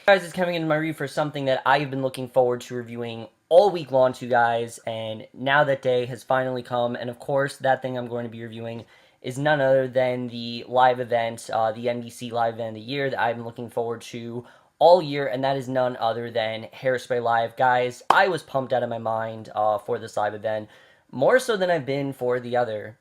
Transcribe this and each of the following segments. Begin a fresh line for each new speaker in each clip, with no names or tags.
Guys, is coming into my review for something that I've been looking forward to reviewing all week long to you guys, and now that day has finally come, and of course, that thing I'm going to be reviewing is none other than the live event, the NBC live event of the year that I've been looking forward to all year, and that is none other than Hairspray Live. Guys, I was pumped out of my mind for this live event, more so than I've been for the other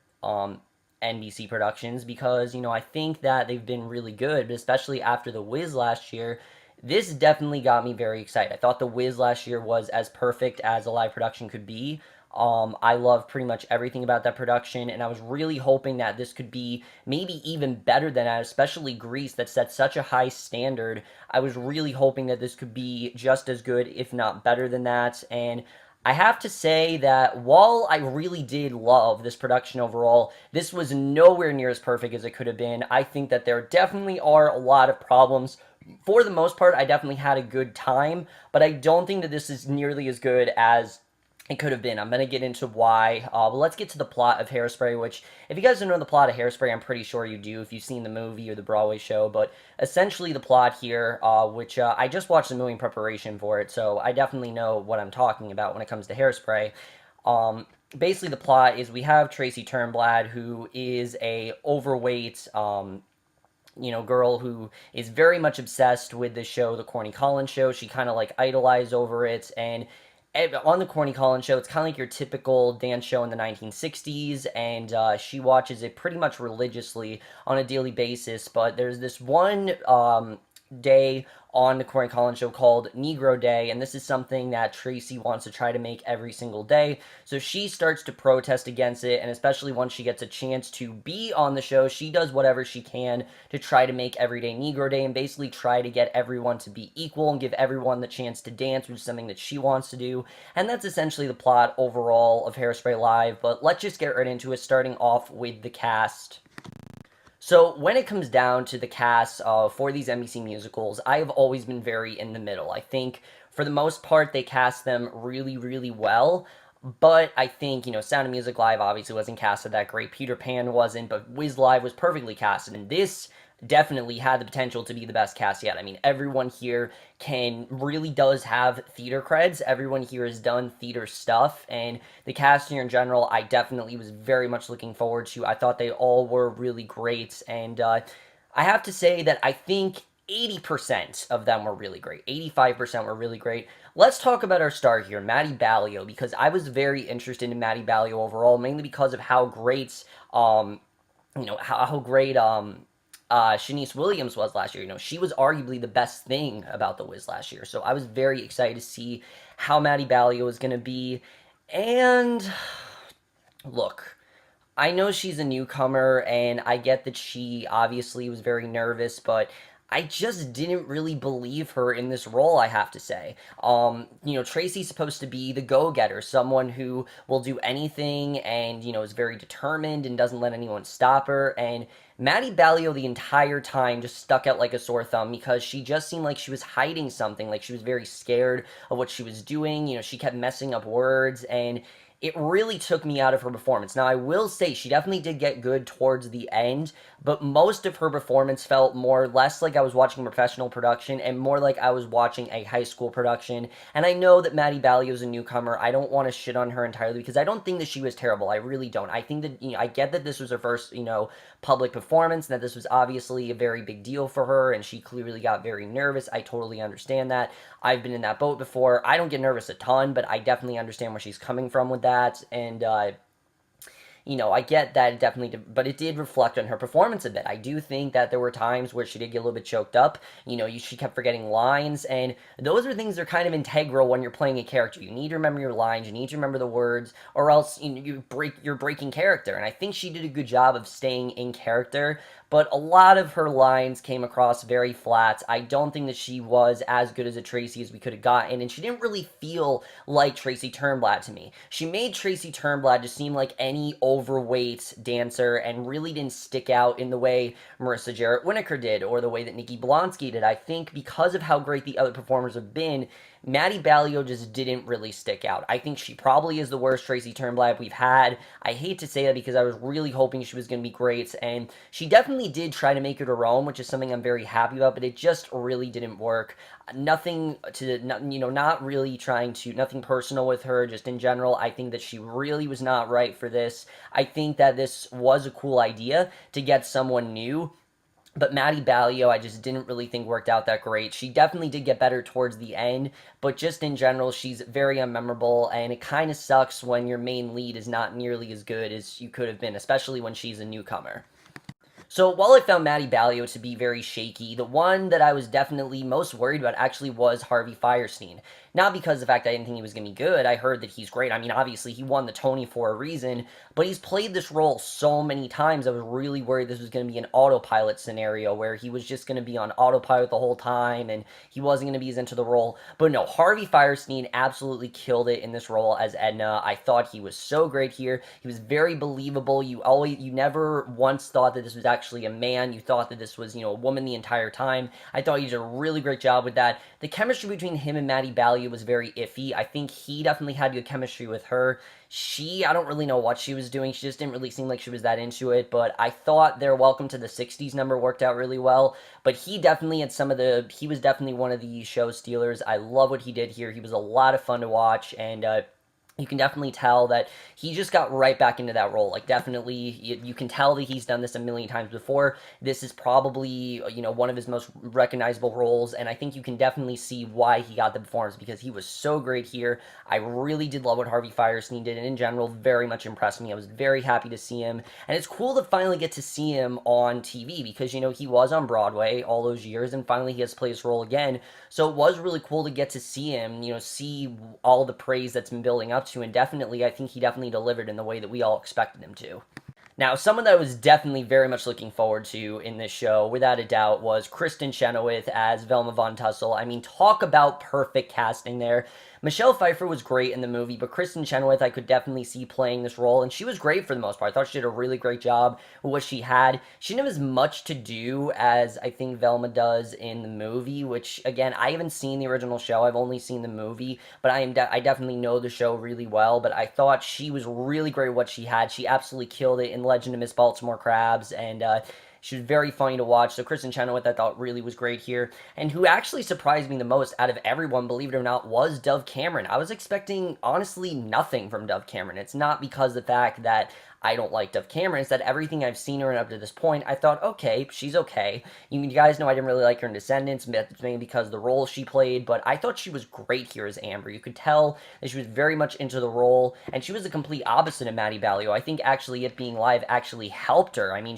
NBC productions, because, I think that they've been really good, but especially after The Wiz last year, this definitely got me very excited. I thought The Wiz last year was as perfect as a live production could be. I love pretty much everything about that production, and I was really hoping that this could be maybe even better than that, especially Grease, that set such a high standard. I was really hoping that this could be just as good, if not better than that, and I have to say that while I really did love this production overall, this was nowhere near as perfect as it could have been. I think that there definitely are a lot of problems. For the most part, I definitely had a good time, but I don't think that this is nearly as good as it could have been. I'm going to get into why. But let's get to the plot of Hairspray, which, if you guys don't know the plot of Hairspray, I'm pretty sure you do if you've seen the movie or the Broadway show. But essentially, the plot here, which I just watched the movie in preparation for it, so I definitely know what I'm talking about when it comes to Hairspray. Basically, the plot is we have Tracy Turnblad, who is a overweight, girl who is very much obsessed with the show, The Corny Collins Show. She kind of like idolized over it, and on the Corny Collins Show, it's kind of like your typical dance show in the 1960s, and she watches it pretty much religiously on a daily basis. But there's this one day on the Corey Collins show called Negro Day, and this is something that Tracy wants to try to make every single day. So she starts to protest against it, and especially once she gets a chance to be on the show, she does whatever she can to try to make everyday Negro Day and basically try to get everyone to be equal and give everyone the chance to dance, which is something that she wants to do. And that's essentially the plot overall of Hairspray Live, but let's just get right into it, starting off with the cast. So when it comes down to the cast for these NBC musicals, I have always been very in the middle. I think for the most part they cast them really, really well. But I think, Sound of Music Live obviously wasn't casted that great. Peter Pan wasn't, but Wiz Live was perfectly casted. And this definitely had the potential to be the best cast yet. I mean, everyone here really does have theater creds. Everyone here has done theater stuff, and the cast here in general, I definitely was very much looking forward to. I thought they all were really great, and I have to say that I think 80% of them were really great. 85% were really great. Let's talk about our star here, Maddie Baillio, because I was very interested in Maddie Baillio overall, mainly because of how great, how great, Shanice Williams was last year. She was arguably the best thing about The Wiz last year. So I was very excited to see how Maddie Baillio was going to be. And look, I know she's a newcomer, and I get that she obviously was very nervous, but I just didn't really believe her in this role, I have to say. Tracy's supposed to be the go-getter, someone who will do anything and, is very determined and doesn't let anyone stop her, and Maddie Baillio the entire time just stuck out like a sore thumb because she just seemed like she was hiding something, like she was very scared of what she was doing. She kept messing up words, and it really took me out of her performance. Now, I will say she definitely did get good towards the end, but most of her performance felt more or less like I was watching a professional production and more like I was watching a high school production. And I know that Maddie Baillio is a newcomer. I don't want to shit on her entirely because I don't think that she was terrible. I really don't. I think that, I get that this was her first, public performance, and that this was obviously a very big deal for her, and she clearly got very nervous. I totally understand that. I've been in that boat before. I don't get nervous a ton, but I definitely understand where she's coming from with that, and I get that it definitely did, but it did reflect on her performance a bit. I do think that there were times where she did get a little bit choked up. She kept forgetting lines, and those are things that are kind of integral when you're playing a character. You need to remember your lines, you need to remember the words, or else you're breaking character. And I think she did a good job of staying in character, but a lot of her lines came across very flat. I don't think that she was as good as a Tracy as we could have gotten, and she didn't really feel like Tracy Turnblad to me. She made Tracy Turnblad to seem like any overweight dancer and really didn't stick out in the way Marissa Jarrett Winokur did or the way that Nikki Blonsky did. I think because of how great the other performers have been, Maddie Baillio just didn't really stick out. I think she probably is the worst Tracy Turnblad we've had. I hate to say that because I was really hoping she was going to be great, and she definitely did try to make it her own, which is something I'm very happy about, but it just really didn't work. Nothing to, not really trying to, nothing personal with her, just in general, I think that she really was not right for this. I think that this was a cool idea to get someone new, but Maddie Baillio, I just didn't really think worked out that great. She definitely did get better towards the end, but just in general, she's very unmemorable, and it kind of sucks when your main lead is not nearly as good as you could have been, especially when she's a newcomer. So while I found Maddie Baillio to be very shaky, the one that I was definitely most worried about actually was Harvey Fierstein. Not because of the fact I didn't think he was going to be good. I heard that he's great. I mean, obviously, he won the Tony for a reason, but he's played this role so many times, I was really worried this was going to be an autopilot scenario where he was just going to be on autopilot the whole time and he wasn't going to be as into the role. But no, Harvey Fierstein absolutely killed it in this role as Edna. I thought he was so great here. He was very believable. You never once thought that this was actually a man. You thought that this was, a woman the entire time. I thought he did a really great job with that. The chemistry between him and Maddie Baillio was very iffy. I think he definitely had good chemistry with her. I don't really know what she was doing. She just didn't really seem like she was that into it, but I thought their Welcome to the 60s number worked out really well, but he definitely had he was definitely one of the show stealers. I love what he did here. He was a lot of fun to watch, and you can definitely tell that he just got right back into that role. Like, definitely, you can tell that he's done this a million times before. This is probably, one of his most recognizable roles, and I think you can definitely see why he got the performance, because he was so great here. I really did love what Harvey Fierstein did, and in general, very much impressed me. I was very happy to see him, and it's cool to finally get to see him on TV, because, he was on Broadway all those years, and finally he has to play his role again, so it was really cool to get to see him, see all the praise that's been building up to, and definitely, I think he definitely delivered in the way that we all expected him to. Now, someone that I was definitely very much looking forward to in this show, without a doubt, was Kristin Chenoweth as Velma Von Tussle. I mean, talk about perfect casting there. Michelle Pfeiffer was great in the movie, but Kristin Chenoweth I could definitely see playing this role, and she was great for the most part. I thought she did a really great job with what she had. She didn't have as much to do as I think Velma does in the movie, which, again, I haven't seen the original show. I've only seen the movie, but I definitely know the show really well, but I thought she was really great with what she had. She absolutely killed it in Legend of Miss Baltimore Crabs, and she was very funny to watch. So Kristin Chenoweth, I thought, really was great here. And who actually surprised me the most out of everyone, believe it or not, was Dove Cameron. I was expecting, honestly, nothing from Dove Cameron. It's not because of the fact that I don't like Dove Cameron. It's that everything I've seen her in up to this point, I thought, okay, she's okay. You guys know I didn't really like her in Descendants, mainly because of the role she played, but I thought she was great here as Amber. You could tell that she was very much into the role, and she was the complete opposite of Maddie Baillio. I think actually it being live actually helped her. I mean,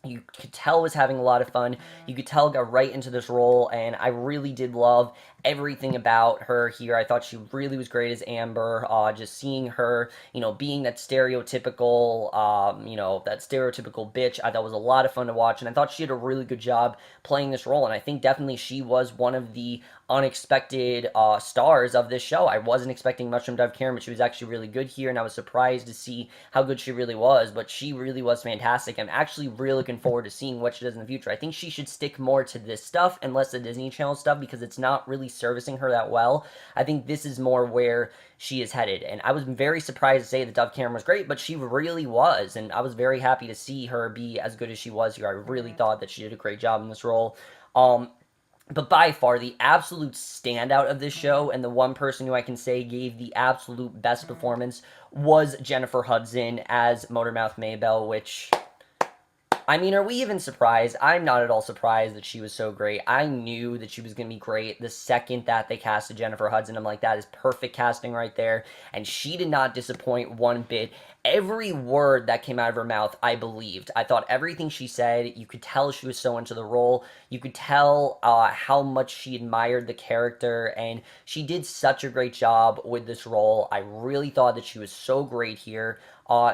you could tell was having a lot of fun. You could tell got right into this role, and I really did love everything about her here. I thought she really was great as Amber. Just seeing her, being that stereotypical, bitch, I thought was a lot of fun to watch, and I thought she did a really good job playing this role, and I think definitely she was one of the unexpected stars of this show. I wasn't expecting much from Dove Cameron, but she was actually really good here, and I was surprised to see how good she really was, but she really was fantastic. I'm actually really looking forward to seeing what she does in the future. I think she should stick more to this stuff and less the Disney Channel stuff, because it's not really servicing her that well. I think this is more where she is headed, and I was very surprised to say that Dove Cameron was great, but she really was, and I was very happy to see her be as good as she was here. I really thought that she did a great job in this role. But by far, the absolute standout of this show, and the one person who I can say gave the absolute best performance, was Jennifer Hudson as Motormouth Maybelle, which, I mean, are we even surprised? I'm not at all surprised that she was so great. I knew that she was going to be great the second that they casted Jennifer Hudson. I'm like, that is perfect casting right there, and she did not disappoint one bit. Every word that came out of her mouth, I believed. I thought everything she said, you could tell she was so into the role. You could tell how much she admired the character, and she did such a great job with this role. I really thought that she was so great here.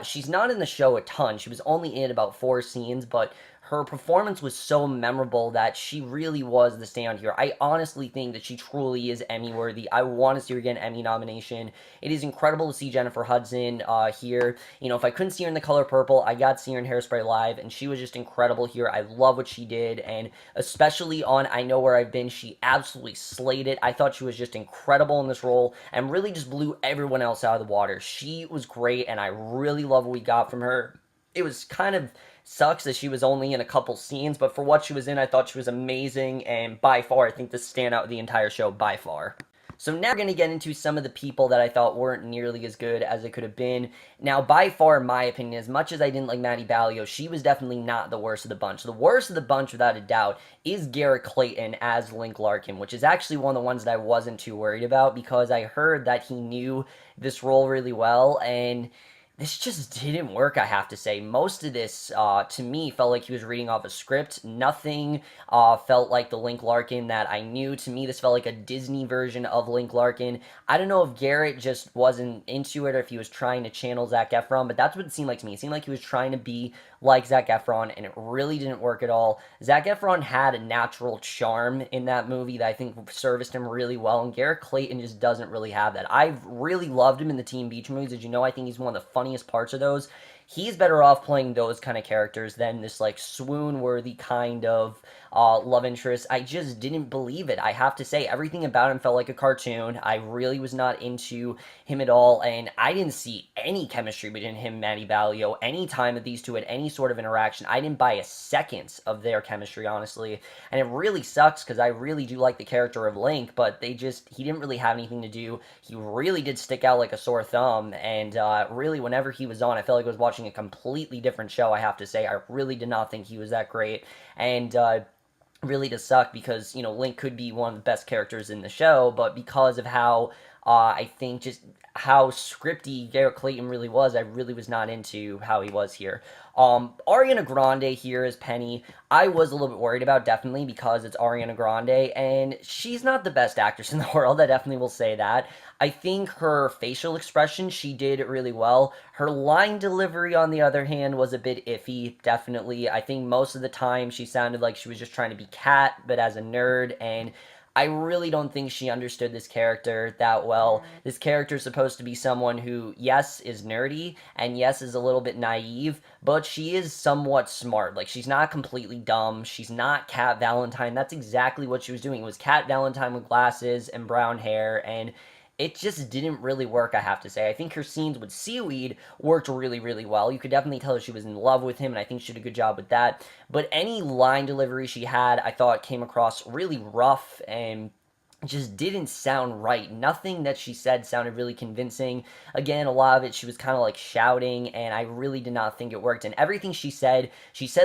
She's not in the show a ton. She was only in about 4 scenes, but her performance was so memorable that she really was the stand here. I honestly think that she truly is Emmy worthy. I want to see her get an Emmy nomination. It is incredible to see Jennifer Hudson here. You know, if I couldn't see her in The Color Purple, I got to see her in Hairspray live, and she was just incredible here. I love what she did, and especially on I Know Where I've Been, she absolutely slayed it. I thought she was just incredible in this role and really just blew everyone else out of the water. She was great, and I really love what we got from her. It was kind of sucks that she was only in a couple scenes, but for what she was in, I thought she was amazing, and by far, I think the standout of the entire show, by far. So now we're going to get into some of the people that I thought weren't nearly as good as it could have been. Now, by far, in my opinion, as much as I didn't like Maddie Baillio, she was definitely not the worst of the bunch. The worst of the bunch, without a doubt, is Garret Clayton as Link Larkin, which is actually one of the ones that I wasn't too worried about because I heard that he knew this role really well, and this just didn't work, I have to say. Most of this, to me, felt like he was reading off a script. Nothing felt like the Link Larkin that I knew. To me, this felt like a Disney version of Link Larkin. I don't know if Garret just wasn't into it or if he was trying to channel Zac Efron, but that's what it seemed like to me. It seemed like he was trying to be like Zac Efron, and it really didn't work at all. Zac Efron had a natural charm in that movie that I think serviced him really well, and Garret Clayton just doesn't really have that. I've really loved him in the Teen Beach movies. As you know, I think he's one of the funniest parts of those. He's better off playing those kind of characters than this, like, swoon-worthy kind of love interest. I just didn't believe it. I have to say, everything about him felt like a cartoon. I really was not into him at all, and I didn't see any chemistry between him and Maddie Baillio. Any time that these two had any sort of interaction, I didn't buy a second of their chemistry, honestly, and it really sucks because I really do like the character of Link, but he didn't really have anything to do. He really did stick out like a sore thumb, and really, whenever he was on, I felt like I was watching a completely different show, I have to say. I really did not think he was that great, and really does suck because, you know, Link could be one of the best characters in the show, but because of how I think just how scripty Garret Clayton really was, I really was not into how he was here. Ariana Grande here as Penny, I was a little bit worried about, definitely, because it's Ariana Grande, and she's not the best actress in the world, I definitely will say that. I think her facial expression, she did really well. Her line delivery, on the other hand, was a bit iffy, definitely. I think most of the time she sounded like she was just trying to be Kat, but as a nerd, and I really don't think she understood this character that well. This character is supposed to be someone who, yes, is nerdy, and yes, is a little bit naive, but she is somewhat smart. Like, she's not completely dumb. She's not Kat Valentine. That's exactly what she was doing. It was Kat Valentine with glasses and brown hair, and it just didn't really work, I have to say. I think her scenes with Seaweed worked really, really well. You could definitely tell she was in love with him, and I think she did a good job with that. But any line delivery she had, I thought came across really rough and just didn't sound right. Nothing that she said sounded really convincing. Again, a lot of it, she was kind of like shouting, and I really did not think it worked. And everything she said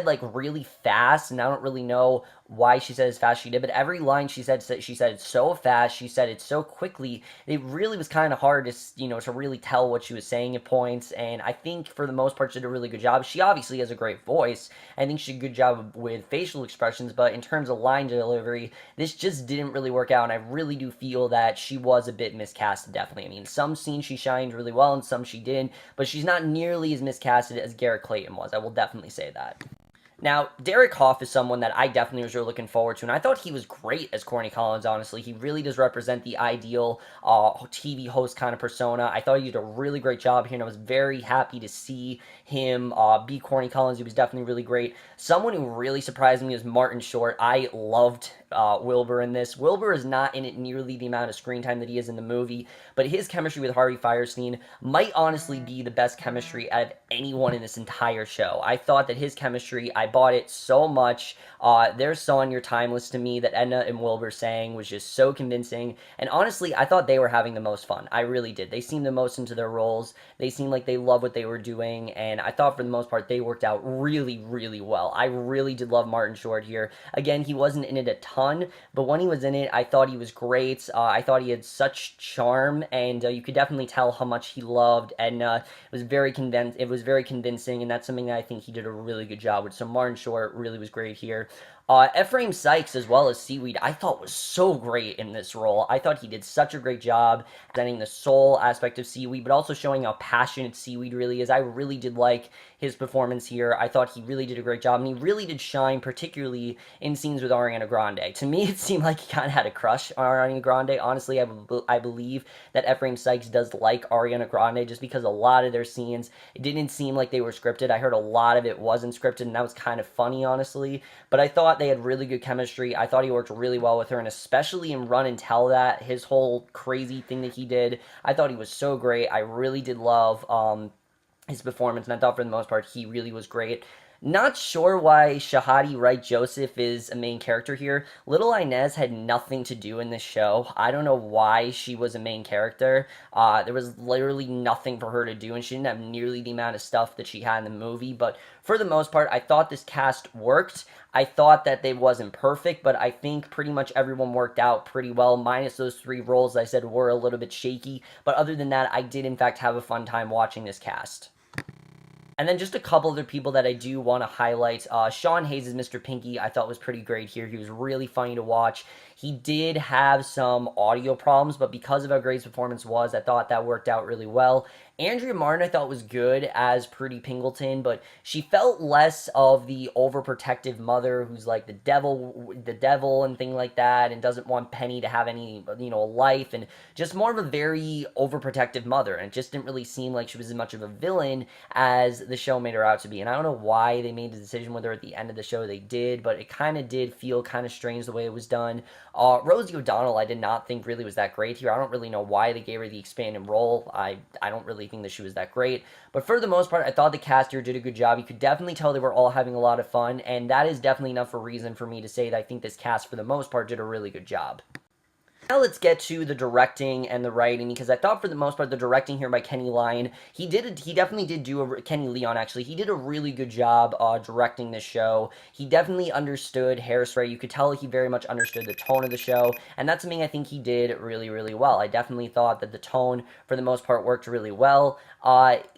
like really fast, and I don't really know why she said as fast as she did, but every line she said it so fast, she said it so quickly, it really was kind of hard to, you know, to really tell what she was saying at points, and I think for the most part she did a really good job. She obviously has a great voice. I think she did a good job with facial expressions, but in terms of line delivery, this just didn't really work out, and I really do feel that she was a bit miscasted, definitely. I mean, some scenes she shined really well, and some she didn't, but she's not nearly as miscasted as Garret Clayton was. I will definitely say that. Now, Derek Hough is someone that I definitely was really looking forward to, and I thought he was great as Corny Collins, honestly. He really does represent the ideal TV host kind of persona. I thought he did a really great job here, and I was very happy to see him be Corny Collins. He was definitely really great. Someone who really surprised me was Martin Short. I loved Wilbur in this. Wilbur is not in it nearly the amount of screen time that he is in the movie, but his chemistry with Harvey Fierstein might honestly be the best chemistry out of anyone in this entire show. I thought that his chemistry, I bought it so much. Their song You're Timeless to me that Edna and Wilbur sang was just so convincing, and honestly, I thought they were having the most fun. I really did. They seemed the most into their roles. They seemed like they loved what they were doing, and I thought for the most part they worked out really, really well. I really did love Martin Short here. Again, he wasn't in it a ton, but when he was in it, I thought he was great. I thought he had such charm, and you could definitely tell how much he loved Edna. It was very convincing, and that's something that I think he did a really good job with. So Martin Short really was great here. Ephraim Sykes, as well as Seaweed, I thought was so great in this role. I thought he did such a great job presenting the soul aspect of Seaweed, but also showing how passionate Seaweed really is. I really did like his performance here. I thought he really did a great job, and he really did shine, particularly in scenes with Ariana Grande. To me, it seemed like he kind of had a crush on Ariana Grande. Honestly, I believe that Ephraim Sykes does like Ariana Grande, just because a lot of their scenes, it didn't seem like they were scripted. I heard a lot of it wasn't scripted, and that was kind of funny, honestly. But I thought they had really good chemistry. I thought he worked really well with her, and especially in Run and Tell That, his whole crazy thing that he did, I thought he was so great. I really did love his performance, and I thought for the most part he really was great. Not sure why Shahadi Wright Joseph is a main character here. Little Inez had nothing to do in this show. I don't know why she was a main character. There was literally nothing for her to do, and she didn't have nearly the amount of stuff that she had in the movie. But for the most part, I thought this cast worked. I thought that they wasn't perfect, but I think pretty much everyone worked out pretty well, minus those 3 roles I said were a little bit shaky. But other than that, I did in fact have a fun time watching this cast. And then just a couple other people that I do want to highlight. Sean Hayes as Mr. Pinky, I thought was pretty great here. He was really funny to watch. He did have some audio problems, but because of how great his performance was, I thought that worked out really well. Andrea Martin, I thought, was good as Pretty Pingleton, but she felt less of the overprotective mother who's like the devil and thing like that, and doesn't want Penny to have any, life, and just more of a very overprotective mother. And it just didn't really seem like she was as much of a villain as the show made her out to be. And I don't know why they made the decision with her at the end of the show they did, but it kind of did feel kind of strange the way it was done. Rosie O'Donnell, I did not think really was that great here. I don't really know why they gave her the expanded role. I don't really think that she was that great. But for the most part, I thought the cast here did a good job. You could definitely tell they were all having a lot of fun, and that is definitely enough of a reason for me to say that I think this cast, for the most part, did a really good job. Now let's get to the directing and the writing, because I thought for the most part the directing here by Kenny Leon, he definitely did do Kenny Leon actually, he did a really good job directing this show. He definitely understood Hairspray. You could tell he very much understood the tone of the show, and that's something I think he did really, really well. I definitely thought that the tone for the most part worked really well.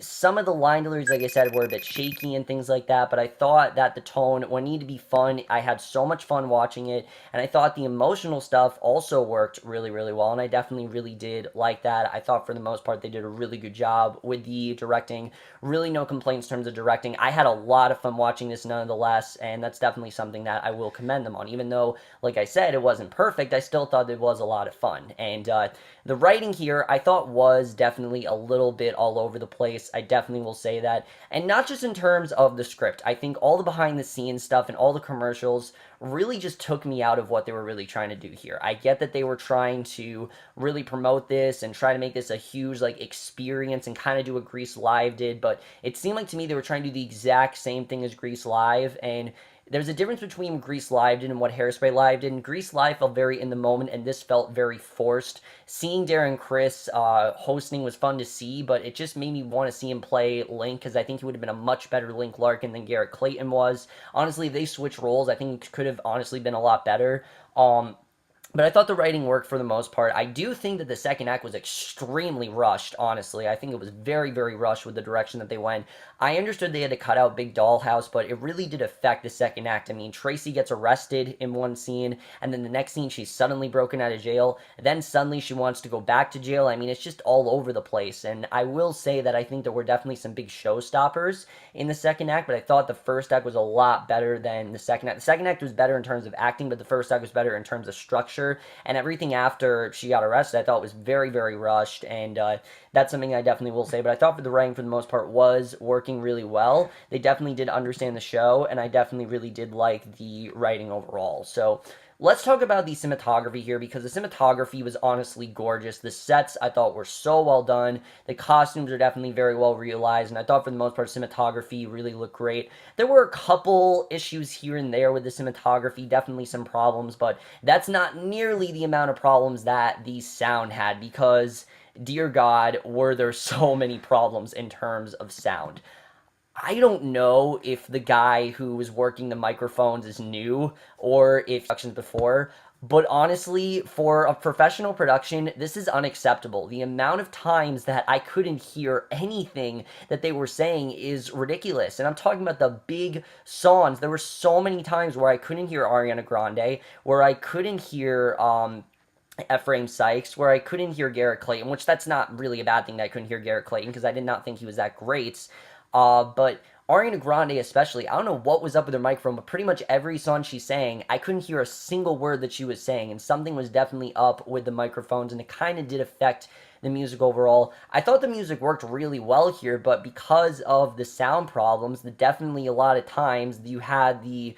Some of the line deliveries, like I said, were a bit shaky and things like that, but I thought that the tone, when it needed to be fun, I had so much fun watching it, and I thought the emotional stuff also worked really, really well, and I definitely really did like that. I thought for the most part they did a really good job with the directing. Really no complaints in terms of directing. I had a lot of fun watching this nonetheless, and that's definitely something that I will commend them on. Even though, like I said, it wasn't perfect, I still thought it was a lot of fun. And the writing here, I thought, was definitely a little bit all over the place. I definitely will say that. And not just in terms of the script. I think all the behind-the-scenes stuff and all the commercials really just took me out of what they were really trying to do here. I get that they were trying to really promote this and try to make this a huge, experience and kind of do what Grease Live did, but it seemed like to me they were trying to do the exact same thing as Grease Live, and there's a difference between Grease Live did and what Hairspray Live did. And Grease Live felt very in the moment, and this felt very forced. Seeing Darren Criss hosting was fun to see, but it just made me want to see him play Link, because I think he would have been a much better Link Larkin than Garret Clayton was. Honestly, if they switched roles, I think it could have honestly been a lot better. But I thought the writing worked for the most part. I do think that the second act was extremely rushed, honestly. I think it was very, very rushed with the direction that they went. I understood they had to cut out Big Dollhouse, but it really did affect the second act. I mean, Tracy gets arrested in one scene, and then the next scene she's suddenly broken out of jail. Then suddenly she wants to go back to jail. I mean, it's just all over the place. And I will say that I think there were definitely some big showstoppers in the second act, but I thought the first act was a lot better than the second act. The second act was better in terms of acting, but the first act was better in terms of structure. And everything after she got arrested I thought was very, very rushed, and that's something I definitely will say. But I thought for the writing for the most part was working really well. They definitely did understand the show, and I definitely really did like the writing overall. So let's talk about the cinematography here, because the cinematography was honestly gorgeous. The sets I thought were so well done. The costumes are definitely very well realized, and I thought for the most part cinematography really looked great. There were a couple issues here and there with the cinematography, definitely some problems, but that's not nearly the amount of problems that the sound had, because dear God, were there so many problems in terms of sound. I don't know if the guy who was working the microphones is new or if productions before. But honestly, for a professional production, this is unacceptable. The amount of times that I couldn't hear anything that they were saying is ridiculous. And I'm talking about the big songs. There were so many times where I couldn't hear Ariana Grande, where I couldn't hear Ephraim Sykes, where I couldn't hear Garret Clayton, which that's not really a bad thing that I couldn't hear Garret Clayton because I did not think he was that great. But Ariana Grande, especially, I don't know what was up with her microphone, but pretty much every song she sang, I couldn't hear a single word that she was saying, and something was definitely up with the microphones, and it kind of did affect the music overall. I thought the music worked really well here, but because of the sound problems, definitely a lot of times you had the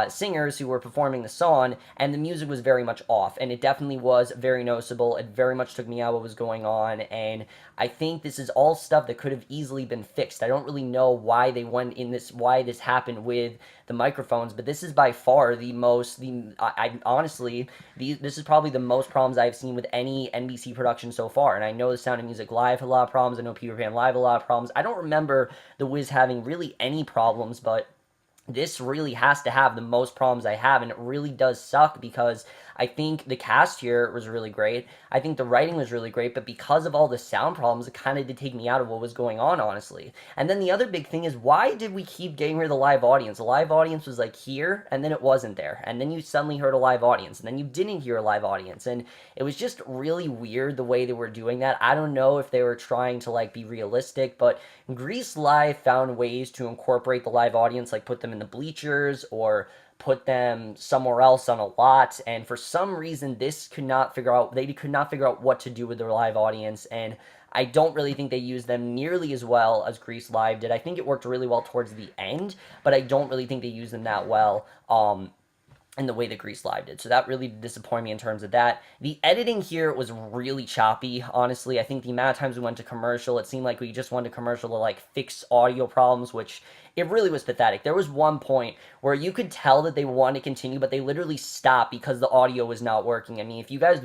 singers who were performing the song, and the music was very much off, and it definitely was very noticeable. It very much took me out what was going on, and I think this is all stuff that could have easily been fixed. I don't really know why they went in this, why this happened with the microphones, but this is by far the most, I honestly, this is probably the most problems I've seen with any NBC production so far, and I know the Sound of Music Live had a lot of problems, I know Peter Pan Live had a lot of problems. I don't remember The Wiz having really any problems, but this really has to have the most problems I have, and it really does suck because I think the cast here was really great. I think the writing was really great, but because of all the sound problems, it kind of did take me out of what was going on, honestly. And then the other big thing is, why did we keep getting rid of the live audience? The live audience was like here, and then it wasn't there. And then you suddenly heard a live audience, and then you didn't hear a live audience. And it was just really weird the way they were doing that. I don't know if they were trying to like be realistic, but Grease Live found ways to incorporate the live audience, like put them in the bleachers or put them somewhere else on a lot, and for some reason they could not figure out what to do with their live audience, and I don't really think they used them nearly as well as Grease Live did. I think it worked really well towards the end, but I don't really think they used them that well. In the way that Grease Live did. So that really disappointed me in terms of that. The editing here was really choppy, honestly. I think the amount of times we went to commercial, it seemed like we just went to commercial to like fix audio problems, which it really was pathetic. There was one point where you could tell that they wanted to continue, but they literally stopped because the audio was not working. I mean, if you guys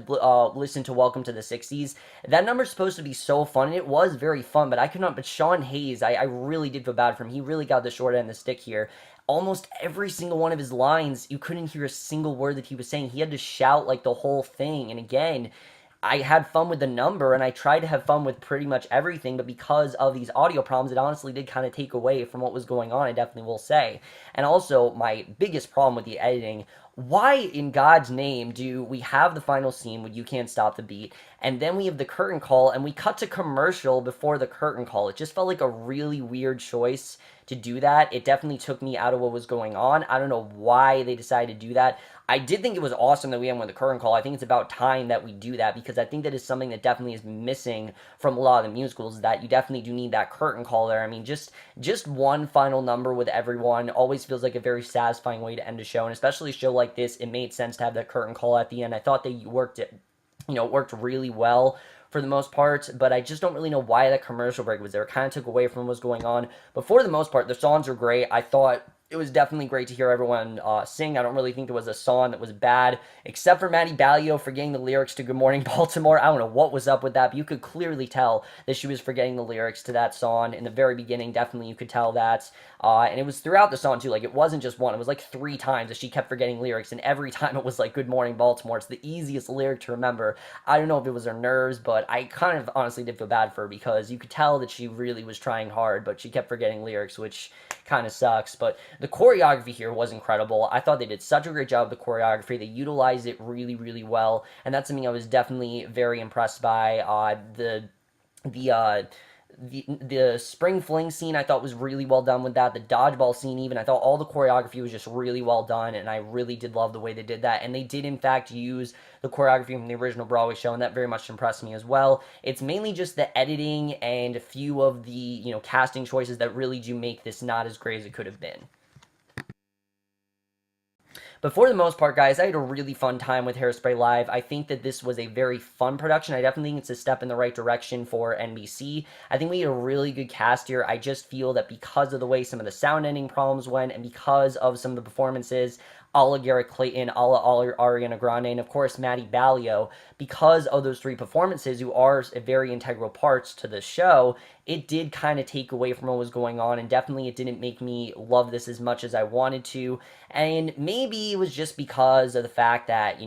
listen to Welcome to the 60s, that number's supposed to be so fun, and it was very fun, but I could not, but Sean Hayes, I really did feel bad for him. He really got the short end of the stick here. Almost every single one of his lines, you couldn't hear a single word that he was saying. He had to shout like the whole thing. And again, I had fun with the number, and I tried to have fun with pretty much everything, but because of these audio problems, it honestly did kind of take away from what was going on, I definitely will say. And also, my biggest problem with the editing, why in God's name do we have the final scene with You Can't Stop the Beat, and then we have the curtain call, and we cut to commercial before the curtain call? It just felt like a really weird choice to do that. It definitely took me out of what was going on. I don't know why they decided to do that. I did think it was awesome that we ended with the curtain call. I think it's about time that we do that, because I think that is something that definitely is missing from a lot of the musicals, that you definitely do need that curtain call there. I mean, just one final number with everyone always feels like a very satisfying way to end a show, and especially a show like this, it made sense to have that curtain call at the end. I thought they worked really well for the most part, but I just don't really know why that commercial break was there. It kind of took away from what was going on. But for the most part, the songs were great. I thought it was definitely great to hear everyone sing. I don't really think there was a song that was bad, except for Maddie Baillio forgetting the lyrics to Good Morning Baltimore. I don't know what was up with that, but you could clearly tell that she was forgetting the lyrics to that song in the very beginning. Definitely you could tell that. And it was throughout the song, too. Like, it wasn't just one. It was like 3 times that she kept forgetting lyrics, and every time it was like Good Morning Baltimore. It's the easiest lyric to remember. I don't know if it was her nerves, but I kind of honestly did feel bad for her, because you could tell that she really was trying hard, but she kept forgetting lyrics, which kind of sucks. But the choreography here was incredible. I thought they did such a great job with the choreography. They utilized it really, really well, and that's something I was definitely very impressed by. The spring fling scene I thought was really well done with that. The dodgeball scene, even, I thought all the choreography was just really well done, and I really did love the way they did that. And they did in fact use the choreography from the original Broadway show, and that very much impressed me as well. It's mainly just the editing and a few of the casting choices that really do make this not as great as it could have been. But for the most part, guys, I had a really fun time with Hairspray Live. I think that this was a very fun production. I definitely think it's a step in the right direction for NBC. I think we had a really good cast here. I just feel that because of the way some of the sound ending problems went, and because of some of the performances, a la Garret Clayton, a la Ariana Grande, and of course Maddie Baillio, because of those 3 performances, who are very integral parts to the show, it did kind of take away from what was going on, and definitely it didn't make me love this as much as I wanted to. And maybe it was just because of the fact that,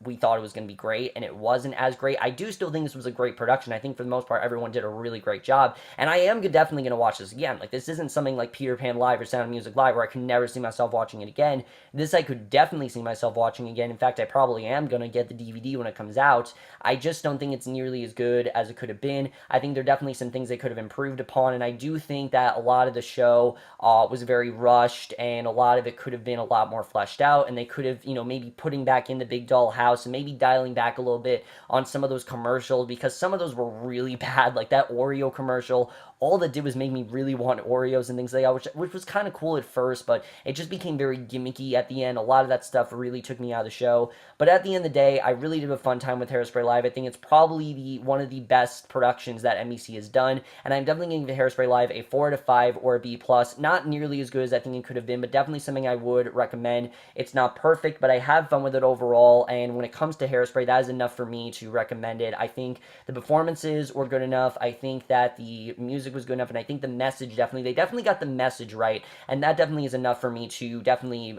we thought it was going to be great and it wasn't as great. I do still think this was a great production. I think for the most part, everyone did a really great job. And I am definitely going to watch this again. Like, this isn't something like Peter Pan Live or Sound of Music Live where I can never see myself watching it again. This I could definitely see myself watching again. In fact, I probably am going to get the DVD when it comes out. I just don't think it's nearly as good as it could have been. I think there are definitely some things they could have improved upon. And I do think that a lot of the show was very rushed, and a lot of it could have been a lot more fleshed out, and they could have, maybe putting back in the big doll house and maybe dialing back a little bit on some of those commercials, because some of those were really bad. Like that Oreo commercial, all that did was make me really want Oreos and things like that, which was kind of cool at first, but it just became very gimmicky at the end. A lot of that stuff really took me out of the show. But at the end of the day, I really did have a fun time with Hairspray Live. I think it's probably one of the best productions that MEC has done, and I'm definitely going to give Hairspray Live a 4 out of 5 or a B+. Not nearly as good as I think it could have been, but definitely something I would recommend. It's not perfect, but I have fun with it overall, and when it comes to Hairspray, that is enough for me to recommend it. I think the performances were good enough. I think that the music was good enough, and I think the message they definitely got the message right, and that definitely is enough for me to definitely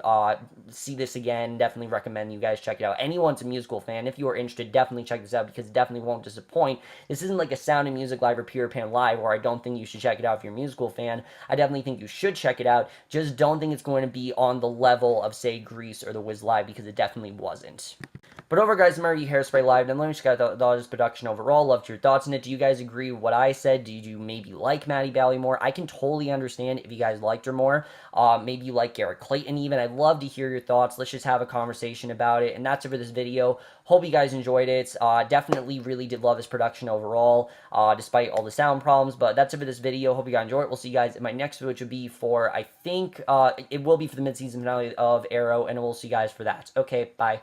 see this again. Definitely recommend you guys check it out. Anyone's a musical fan, if you are interested, definitely check this out, because it definitely won't disappoint. This isn't like a Sound of Music Live or Peter Pan Live where I don't think you should check it out if you're a musical fan. I definitely think you should check it out, just don't think it's going to be on the level of, say, Grease or The Wiz Live, because it definitely wasn't. But over, guys, remember you Hairspray Live, and let me just get the this production overall. Loved your thoughts on it. Do you guys agree with what I said? Did you maybe like Maddie Baillio more? I can totally understand if you guys liked her more. Maybe you like Garret Clayton even. I'd love to hear your thoughts. Let's just have a conversation about it. And that's it for this video. Hope you guys enjoyed it. Definitely really did love this production overall, despite all the sound problems. But that's it for this video. Hope you guys enjoyed it. We'll see you guys in my next video, which will be for, I think, it will be for the mid-season finale of Arrow, and we'll see you guys for that. Okay, bye.